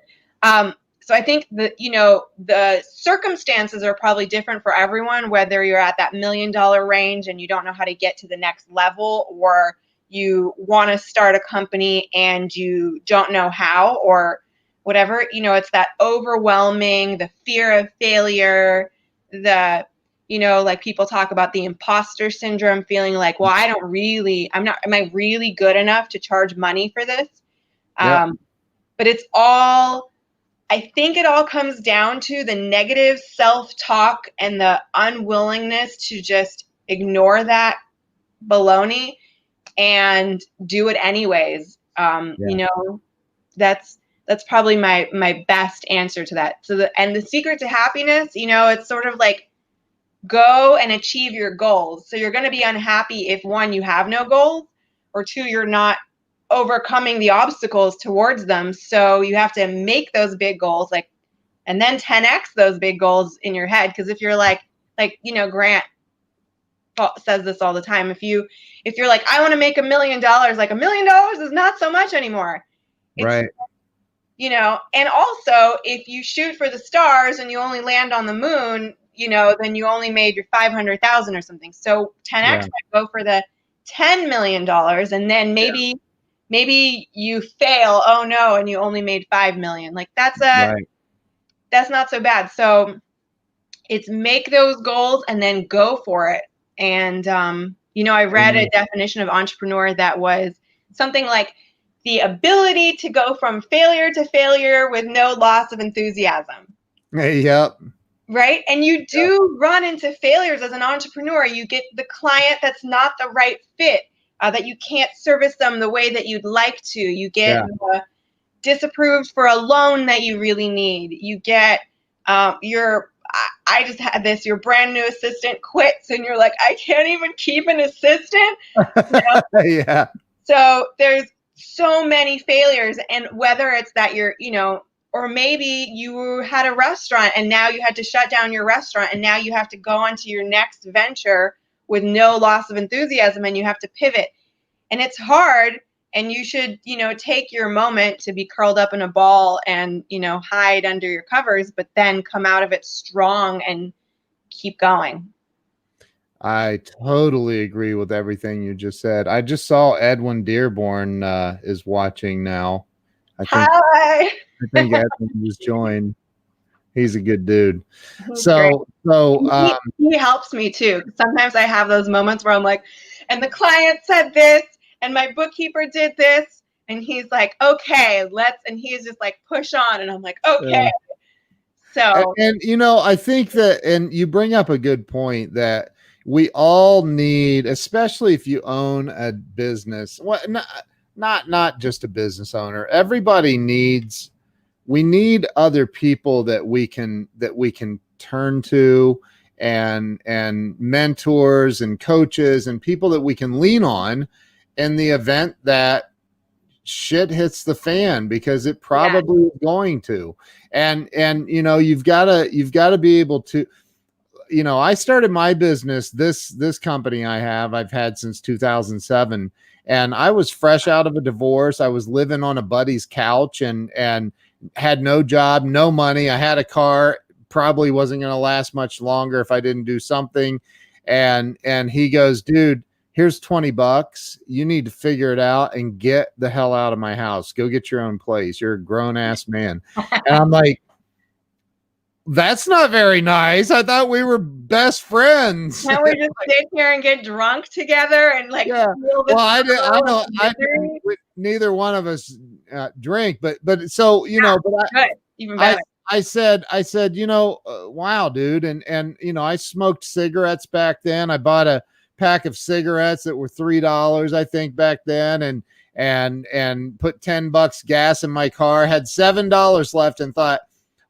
so I think that, the circumstances are probably different for everyone, whether you're at that $1 million range and you don't know how to get to the next level, or you want to start a company and you don't know how, or whatever. It's that overwhelming, the fear of failure, the, like people talk about the imposter syndrome, feeling like, well, am I really good enough to charge money for this? Yep. But I think it all comes down to the negative self-talk and the unwillingness to just ignore that baloney and do it anyways. Yeah. That's probably my best answer to that. So the secret to happiness, it's sort of like, go and achieve your goals. So you're going to be unhappy if, one, you have no goals, or two, you're not overcoming the obstacles towards them. So you have to make those big goals, and then 10x those big goals in your head. Because if you're Grant says this all the time. If you're like, I want to make $1 million, like $1 million is not so much anymore. It's, Right. and also, if you shoot for the stars and you only land on the moon, then you only made your 500,000 or something. So 10x, Yeah. go for the $10 million, and then maybe you fail. Oh no, and you only made 5 million. Like, that's Right. not so bad. So it's make those goals and then go for it. And I read a Amen. definition of entrepreneur that was something like the ability to go from failure to failure with no loss of enthusiasm. Hey, yep. Right? And you Yep. do run into failures as an entrepreneur. You get the client that's not the right fit, that you can't service them the way that you'd like to. You get Yeah. disapproved for a loan that you really need. You get I just had this, your brand new assistant quits, and you're like, I can't even keep an assistant. Yeah. So there's so many failures. And whether it's that or maybe you had a restaurant and now you had to shut down your restaurant, and now you have to go on to your next venture with no loss of enthusiasm, and you have to pivot. And it's hard, and you should, take your moment to be curled up in a ball and, hide under your covers, but then come out of it strong and keep going. I totally agree with everything you just said. I just saw Edwin Dearborn is watching now. Hi. I think Edwin just joined. He's a good dude. He's So he helps me too. Sometimes I have those moments where I'm like, and the client said this, and my bookkeeper did this, and he's like, okay, and he's just like, push on, and I'm like, okay. So and I think that, and you bring up a good point, that we all need, especially if you own a business, not just a business owner, everybody needs, we need other people that we can turn to, and mentors and coaches and people that we can lean on in the event that shit hits the fan, because it probably is going to. And you've got to be able to, I started my business, this company I've had since 2007, and I was fresh out of a divorce. I was living on a buddy's couch and had no job, no money. I had a car, probably wasn't going to last much longer if I didn't do something. And he goes, dude, here's $20. You need to figure it out and get the hell out of my house. Go get your own place. You're a grown ass man. And I'm like, that's not very nice. I thought we were best friends. Now we just sit here and get drunk together and like. Yeah. Well, I didn't, neither one of us drink, but so but even better. I said, wow, dude, and I smoked cigarettes back then. I bought a pack of cigarettes that were $3, I think, back then, and put $10 gas in my car. Had $7 left, and thought,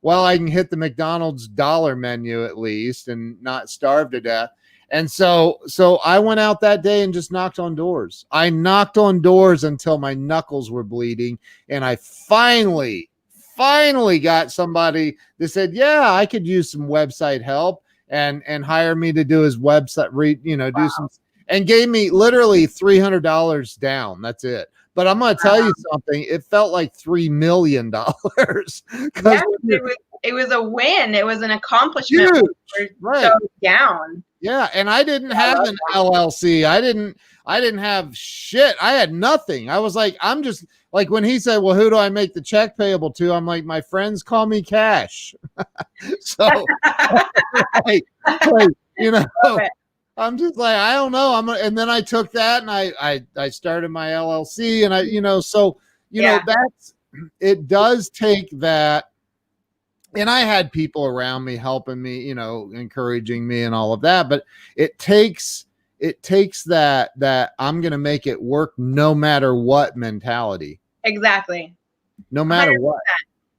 well, I can hit the McDonald's dollar menu at least and not starve to death. And so I went out that day and just knocked on doors. I knocked on doors until my knuckles were bleeding. And I finally got somebody that said, yeah, I could use some website help, and hire me to do his website, do some, and gave me literally $300 down. That's it. But I'm going to tell you something. It felt like $3 million. Yeah, it was a win. It was an accomplishment. Huge, right. So down. Yeah, and I didn't have an LLC. I didn't have shit. I had nothing. I was like, I'm just like, when he said, well, who do I make the check payable to? I'm like, my friends call me Cash. So, I'm just like, I don't know. And then I took that and I started my LLC, and that's, it does take that. And I had people around me helping me, encouraging me and all of that, but it takes that I'm going to make it work no matter what mentality. Exactly. No matter 100%. What.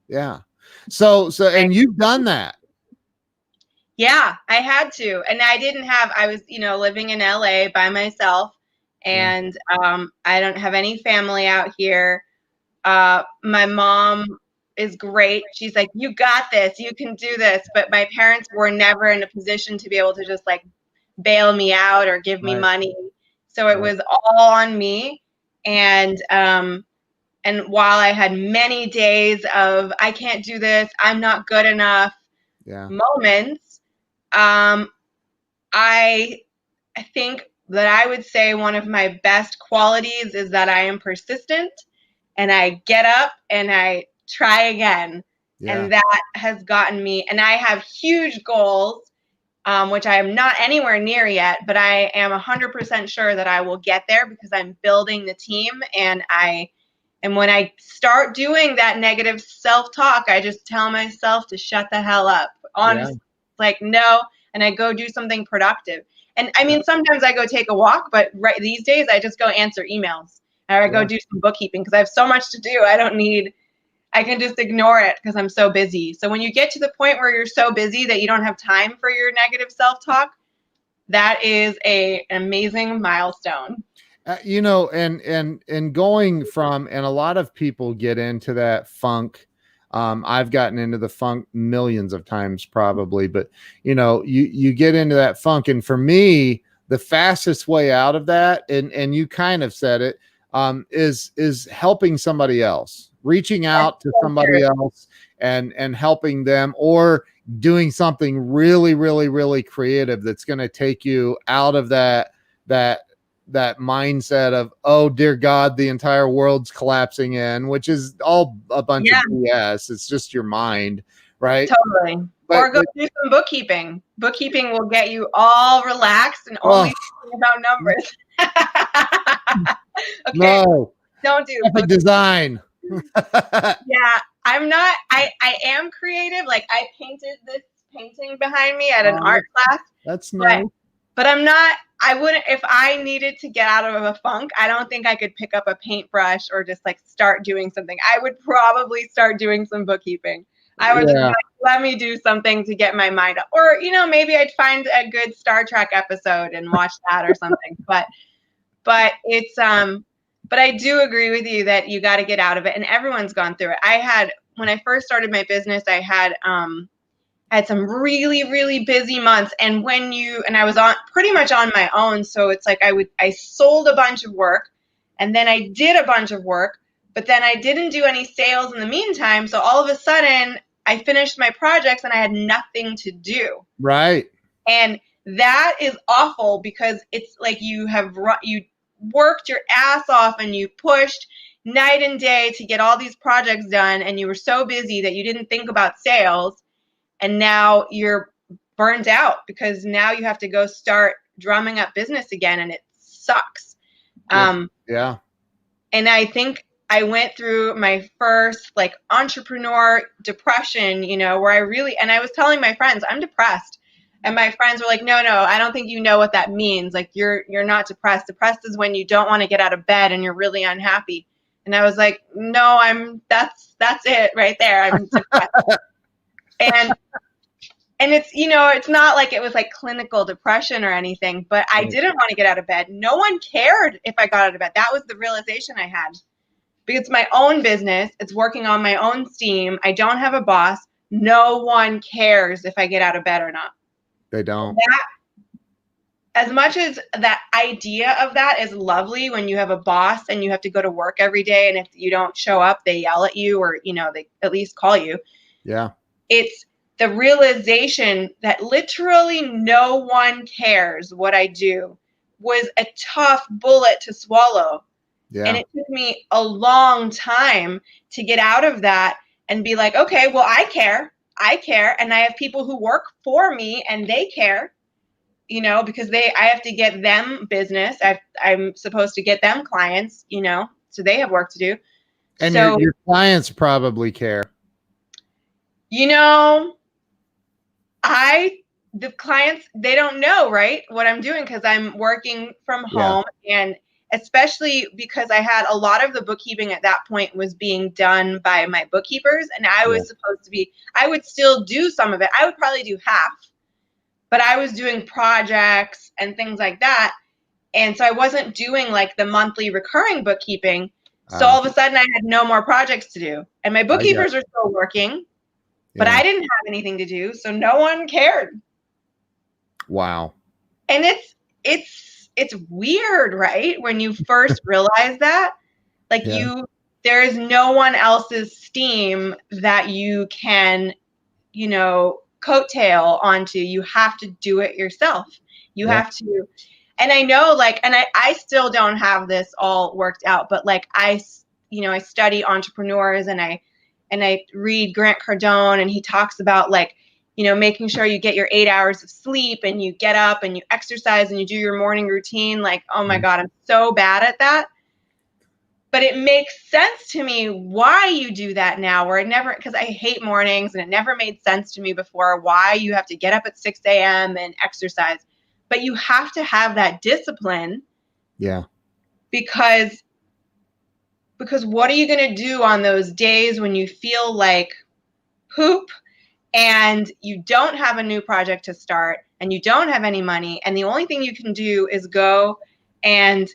Yeah. So, and you've done that. Yeah, I had to. And I was, living in LA by myself, and I don't have any family out here. My mom is great. She's like, you got this, you can do this. But my parents were never in a position to be able to just like bail me out or give me money. So it was all on me. And while I had many days of, I can't do this, I'm not good enough moments, I think that I would say one of my best qualities is that I am persistent, and I get up and I try again. And that has gotten me, and I have huge goals, which I am not anywhere near yet, but I am 100% sure that I will get there, because I'm building the team. And when I start doing that negative self-talk, I just tell myself to shut the hell up. Honestly, like, no, and I go do something productive. And I mean, sometimes I go take a walk, but right these days I just go answer emails, or I go do some bookkeeping, because I have so much to do. I can just ignore it because I'm so busy. So when you get to the point where you're so busy that you don't have time for your negative self-talk, that is an amazing milestone. And going from, and a lot of people get into that funk. I've gotten into the funk millions of times probably, but you get into that funk. And for me, the fastest way out of that, and you kind of said it, is helping somebody else, reaching out to somebody else and helping them, or doing something really, really, really creative that's going to take you out of that mindset of, oh dear God, the entire world's collapsing in, which is all a bunch of BS. It's just your mind, right? Totally. Or go do some bookkeeping. Bookkeeping will get you all relaxed and only thinking about numbers. Okay. No. Don't do graphic design. Yeah, I'm not. I am creative. Like, I painted this painting behind me at an art class. That's nice. But I'm not. I wouldn't, if I needed to get out of a funk, I don't think I could pick up a paintbrush or just like start doing something. I would probably start doing some bookkeeping. I would just be like, let me do something to get my mind up. Or, you know, maybe I'd find a good Star Trek episode and watch that or something. But it's but I do agree with you that you got to get out of it, and everyone's gone through it. When I first started my business, I had some really, really busy months, and I was pretty much on my own. So it's like I sold a bunch of work, and then I did a bunch of work, but then I didn't do any sales in the meantime. So all of a sudden I finished my projects and I had nothing to do. Right. And that is awful, because it's like you worked your ass off and you pushed night and day to get all these projects done, and you were so busy that you didn't think about sales, and now you're burned out because now you have to go start drumming up business again, and it sucks. Yeah. And I think I went through my first like entrepreneur depression, you know, where I was telling my friends I'm depressed. And my friends were like, no, I don't think you know what that means. Like, you're not depressed. Depressed is when you don't want to get out of bed and you're really unhappy. And I was like, no, that's it right there. I'm depressed. and it's, you know, it's not like it was like clinical depression or anything, but I didn't want to get out of bed. No one cared if I got out of bed. That was the realization I had. Because it's my own business. It's working on my own steam. I don't have a boss. No one cares if I get out of bed or not. They don't. As much as that idea of that is lovely, when you have a boss and you have to go to work every day, and if you don't show up, they yell at you, or, you know, they at least call you. Yeah. It's the realization that literally no one cares what I do was a tough bullet to swallow. Yeah. And it took me a long time to get out of that and be like, okay, well, I care. And I have people who work for me and they care, you know, because I have to get them business. I'm supposed to get them clients, you know, so they have work to do. And so, your clients probably care. You know, the clients, they don't know, right, what I'm doing, because I'm working from home. And especially because I had a lot of the bookkeeping at that point was being done by my bookkeepers, and I was supposed to be, I would still do some of it. I would probably do half, but I was doing projects and things like that. And so I wasn't doing like the monthly recurring bookkeeping. So all of a sudden I had no more projects to do, and my bookkeepers are still working, but I didn't have anything to do. So no one cared. Wow. And it's weird, right? When you first realize that, like there is no one else's steam that you can, you know, coattail onto. You have to do it yourself. You have to. And I know, like, and I still don't have this all worked out, but like I study entrepreneurs, and I read Grant Cardone, and he talks about, like, you know, making sure you get your 8 hours of sleep, and you get up and you exercise and you do your morning routine. Like, oh my God, I'm so bad at that. But it makes sense to me why you do that now, where because I hate mornings, and it never made sense to me before why you have to get up at 6 a.m. and exercise. But you have to have that discipline. Yeah. Because what are you going to do on those days when you feel like poop, and you don't have a new project to start, and you don't have any money, and the only thing you can do is go and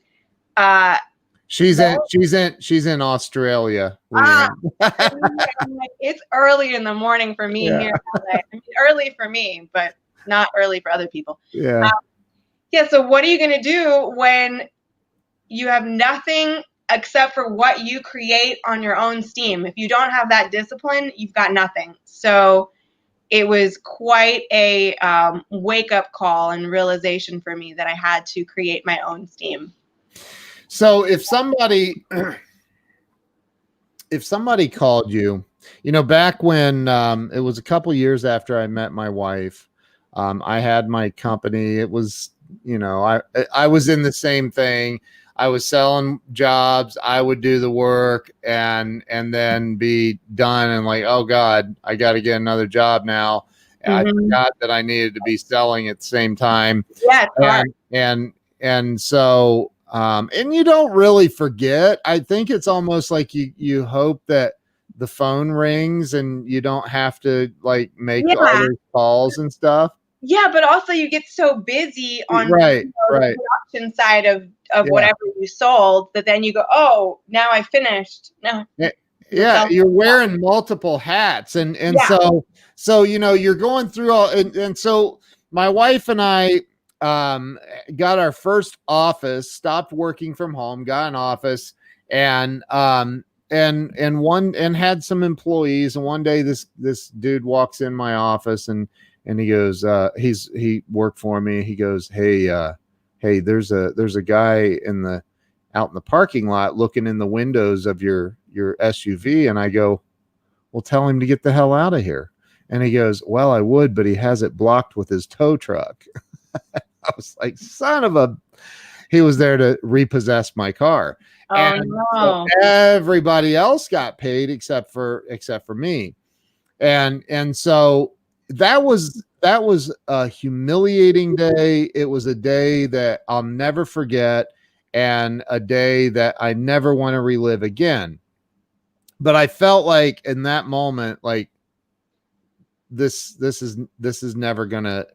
she's in Australia. It's early in the morning for me here in LA. I mean, early for me, but not early for other people. Yeah. Yeah. So what are you going to do when you have nothing except for what you create on your own steam? If you don't have that discipline, you've got nothing. So it was quite a wake-up call and realization for me that I had to create my own steam. So if somebody called you, back when it was a couple years after I met my wife, I had my company. It was, I was in the same thing. I was selling jobs. I would do the work and then be done and like, oh God, I got to get another job now. I forgot that I needed to be selling at the same time. Yeah, it's hard. And so and you don't really forget. I think it's almost like you hope that the phone rings and you don't have to like make all those calls and stuff. Yeah, but also you get so busy on Right. the production side of whatever you sold that then you go, oh, now I finished. No. Yeah, you're wearing multiple hats, and so you're going through all, and so my wife and I got our first office, stopped working from home, got an office, and had some employees, and one day this dude walks in my office and he goes, he worked for me. He goes, hey, there's a guy out in the parking lot looking in the windows of your SUV. And I go, well, tell him to get the hell out of here. And he goes, well, I would, but he has it blocked with his tow truck. I was like, son of a, he was there to repossess my car. Oh, and no. So everybody else got paid except for me. And so that was a humiliating day. It was a day that I'll never forget and a day that I never want to relive again. But I felt like in that moment, like this is never gonna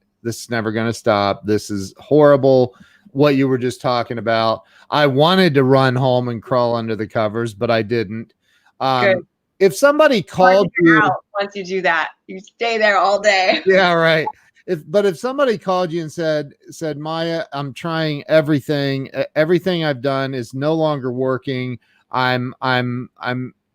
stop. This is horrible. What you were just talking about. I wanted to run home and crawl under the covers, but I didn't. Good. If somebody called you once you do that, you stay there all day. Yeah, right. If somebody called you and said, Maya, I'm trying everything I've done is no longer working. I'm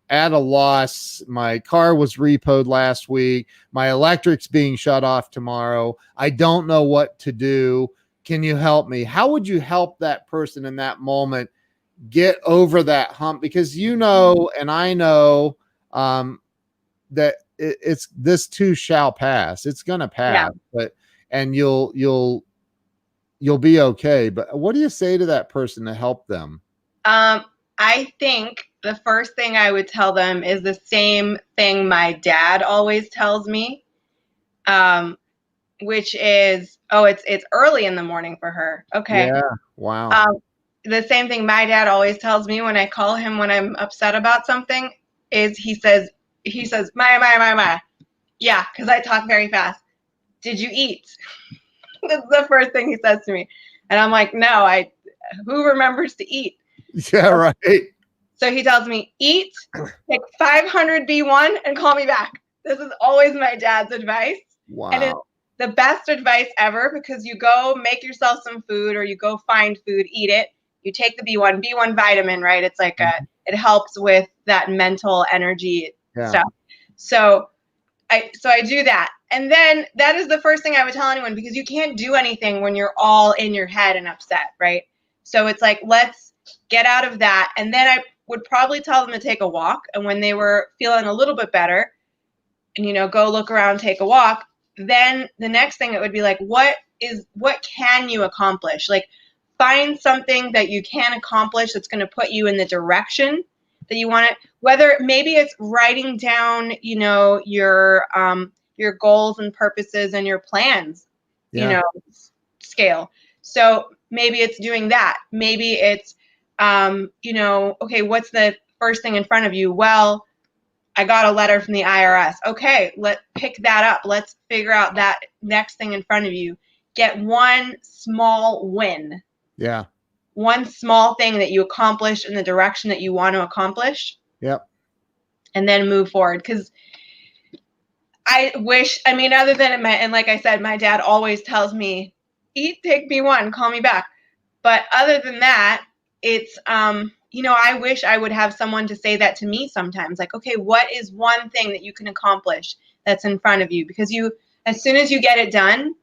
at a loss. My car was repoed last week. My electric's being shut off tomorrow. I don't know what to do. Can you help me? How would you help that person in that moment get over that hump? Because and I know that it's this too shall pass. It's gonna pass, and you'll be okay. But what do you say to that person to help them? I think the first thing I would tell them is the same thing my dad always tells me, which is, oh, it's early in the morning for her. Okay. Yeah. Wow. The same thing my dad always tells me when I call him when I'm upset about something is he says, Maya. Yeah, because I talk very fast. Did you eat? That's the first thing he says to me. And I'm like, no, who remembers to eat? Yeah, right. So he tells me, eat, take 500 B1 and call me back. This is always my dad's advice. Wow. And it's the best advice ever because you go make yourself some food or you go find food, eat it. You take the B1 vitamin, right? It's like it helps with that mental energy stuff. So I do that. And then that is the first thing I would tell anyone because you can't do anything when you're all in your head and upset, right? So it's like, let's get out of that. And then I would probably tell them to take a walk. And when they were feeling a little bit better and, go look around, take a walk, then the next thing it would be like, what can you accomplish? Like find something that you can accomplish that's going to put you in the direction that you want it, whether maybe it's writing down, your goals and purposes and your plans, scale. So maybe it's doing that. Maybe it's, okay, what's the first thing in front of you? Well, I got a letter from the IRS. Okay, let's pick that up. Let's figure out that next thing in front of you. Get one small win. Yeah. One small thing that you accomplish in the direction that you want to accomplish. Yep. And then move forward. Because other than and like I said, my dad always tells me, take me one, call me back. But other than that, it's, I wish I would have someone to say that to me sometimes. Like, okay, what is one thing that you can accomplish that's in front of you? Because as soon as you get it done,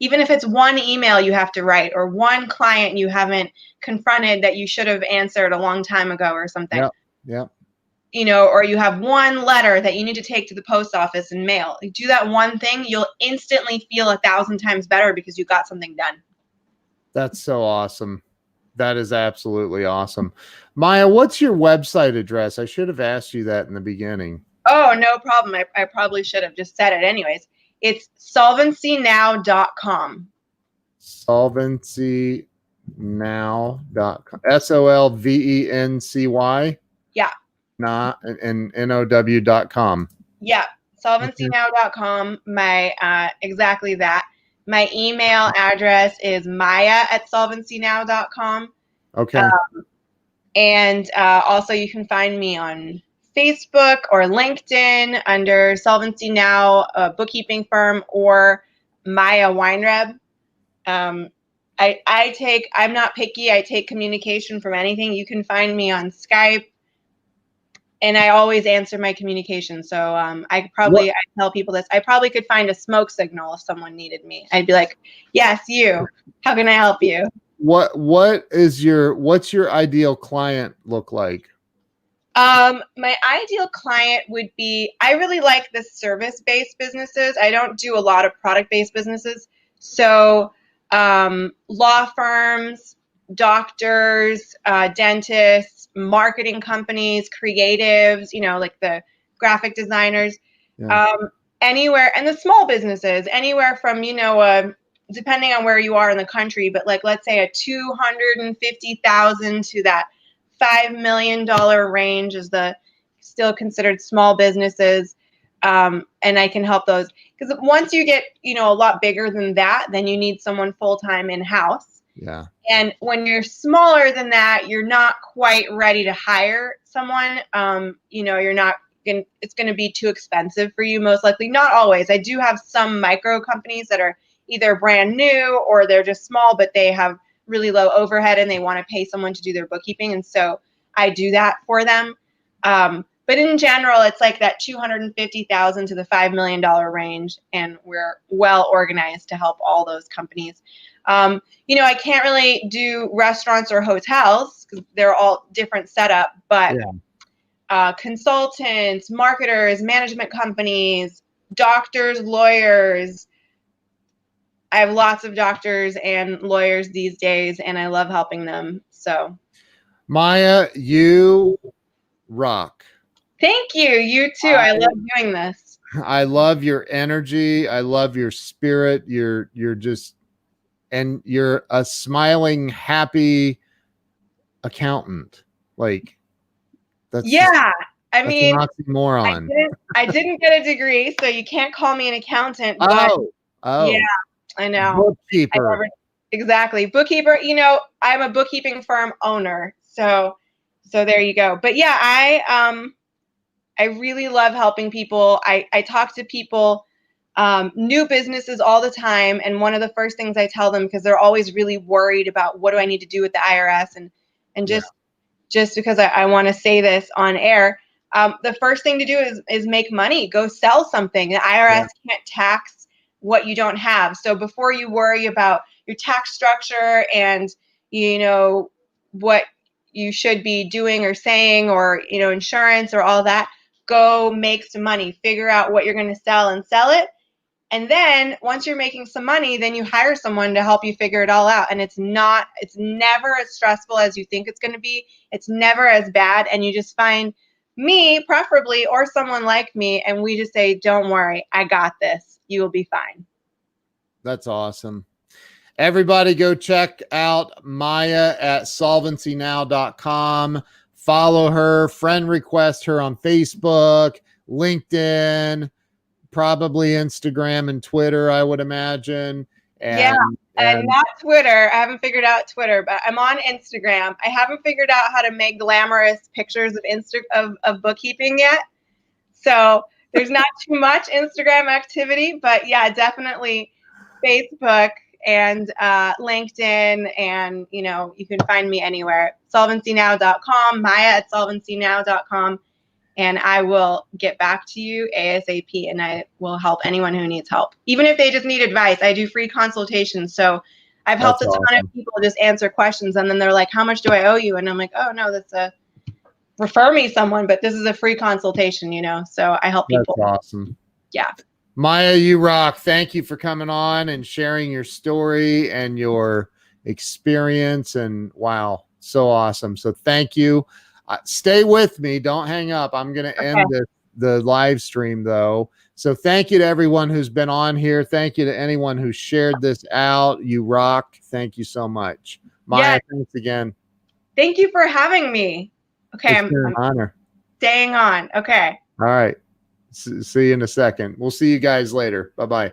even if it's one email you have to write or one client you haven't confronted that you should have answered a long time ago or something. Yeah. Or you have one letter that you need to take to the post office and mail. You do that one thing, you'll instantly feel 1,000 times better because you got something done. That's so awesome. That is absolutely awesome. Maya, what's your website address? I should have asked you that in the beginning. Oh, no problem. I probably should have just said it anyways. It's solvencynow.com. Solvencynow.com. SOLVENCY? Yeah. Not and NOW.com. Yeah. Solvencynow.com. My exactly that. My email address is maya@solvencynow.com. Okay. And also you can find me on Facebook or LinkedIn under Solvency Now, a bookkeeping firm, or Maya Weinreb. I'm not picky. I take communication from anything. You can find me on Skype, and I always answer my communication. So I tell people this. I probably could find a smoke signal if someone needed me. I'd be like, yes, you. How can I help you? What's your ideal client look like? My ideal client would be, I really like the service-based businesses. I don't do a lot of product-based businesses. So law firms, doctors, dentists, marketing companies, creatives, like the graphic designers, anywhere, and the small businesses, anywhere from, depending on where you are in the country, but like, let's say a 250,000 to that $5 million range is still considered small businesses. And I can help those, because once you get, a lot bigger than that, then you need someone full-time in-house. Yeah. And when you're smaller than that, you're not quite ready to hire someone. It's going to be too expensive for you, most likely. Not always. I do have some micro companies that are either brand new or they're just small, but they have really low overhead and they want to pay someone to do their bookkeeping. And so I do that for them. But in general, it's like that 250,000 to the $5 million range. And we're well organized to help all those companies. I can't really do restaurants or hotels because they're all different setup, but consultants, marketers, management companies, doctors, lawyers. I have lots of doctors and lawyers these days, and I love helping them. So, Maya, you rock. Thank you. You too. I love doing this. I love your energy. I love your spirit. You're a smiling, happy accountant. Like that's I mean, an oxymoron. I didn't get a degree, so you can't call me an accountant. But yeah, I know. Bookkeeper. Exactly. Bookkeeper, I'm a bookkeeping firm owner. So there you go. But yeah, I really love helping people. I talk to people, new businesses all the time. And one of the first things I tell them, because they're always really worried about what do I need to do with the IRS, and just because I want to say this on air, the first thing to do is make money. Go sell something. The IRS can't tax what you don't have. So before you worry about your tax structure and, what you should be doing or saying, or, insurance or all that, go make some money. Figure out what you're going to sell and sell it. And then once you're making some money, then you hire someone to help you figure it all out. And it's never as stressful as you think it's going to be. It's never as bad. And you just find me, preferably, or someone like me, and we just say, don't worry, I got this. You will be fine. That's awesome. Everybody go check out Maya at solvencynow.com. Follow her, friend request her on Facebook, LinkedIn, probably Instagram and Twitter, I would imagine. And not Twitter. I haven't figured out Twitter, but I'm on Instagram. I haven't figured out how to make glamorous pictures of bookkeeping yet. So there's not too much Instagram activity, but yeah, definitely Facebook and LinkedIn, and you can find me anywhere. Solvencynow.com, Maya@solvencynow.com, and I will get back to you ASAP, and I will help anyone who needs help, even if they just need advice. I do free consultations, so I've helped That's a ton awesome. of people just answer questions, and then they're like, "How much do I owe you?" And I'm like, "Oh no, that's a refer me someone, but this is a free consultation, So I help people." That's awesome. Yeah. Maya, you rock. Thank you for coming on and sharing your story and your experience. And wow, so awesome. So thank you. Stay with me. Don't hang up. I'm going to end the live stream though. So thank you to everyone who's been on here. Thank you to anyone who shared this out. You rock. Thank you so much. Maya, thanks again. Thank you for having me. Okay, It's been an honor. Staying on. Okay. All right. See you in a second. We'll see you guys later. Bye-bye.